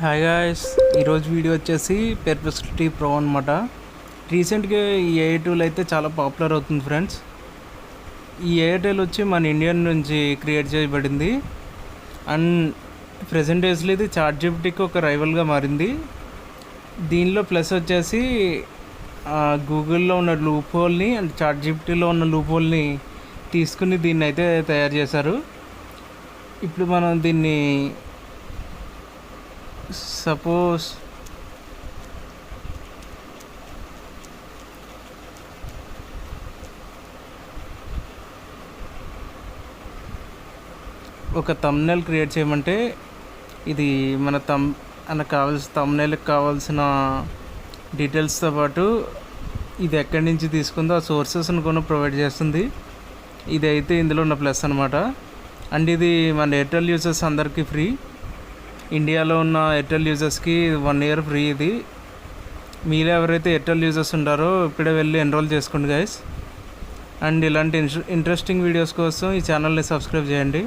Hi guys, ఈరోజు video వచ్చేసి Perplexity pro అనమాట. రీసెంట్గా ఈ ఏఐ టూల్ అయితే చాలా పాపులర్ అవుతుంది ఫ్రెండ్స్. ఈ ఏఐ టూల్ వచ్చి మన ఇండియన్ నుంచి క్రియేట్ చేయబడింది అండ్ ప్రెజెంట్ డేస్లో ఇది చాట్ జీపీటీకి ఒక రైవల్గా మారింది. దీనిలో ప్లస్ వచ్చేసి గూగుల్లో ఉన్న లూప్ హోల్ని అండ్ చాట్ జీపీటీలో ఉన్న లూప్ హోల్ని తీసుకుని దీన్ని అయితే తయారు చేశారు. ఇప్పుడు మనం దీన్ని సపోజ్ ఒక థంబ్నెయిల్ క్రియేట్ చేయమంటే ఇది మనకు కావాల్సిన థంబ్నెయిల్కి కావాల్సిన డీటెయిల్స్తో పాటు ఇది ఎక్కడి నుంచి తీసుకుందో ఆ సోర్సెస్ని కూడా ప్రొవైడ్ చేస్తుంది. ఇది అయితే ఇందులో ఉన్న ప్లస్ అనమాట. అండ్ ఇది మన ఎయిర్టెల్ యూజర్స్ అందరికీ ఫ్రీ. ఇండియాలో ఉన్న ఎయిర్టెల్ యూజర్స్కి 1 year ఫ్రీ. ఇది మీలో ఎవరైతే ఎయిర్టెల్ యూజర్స్ ఉంటారో ఇప్పుడే వెళ్ళి ఎన్రోల్ చేసుకోండి గైస్. అండ్ ఇలాంటి ఇంట్రెస్టింగ్ వీడియోస్ కోసం ఈ ఛానల్ని సబ్స్క్రైబ్ చేయండి.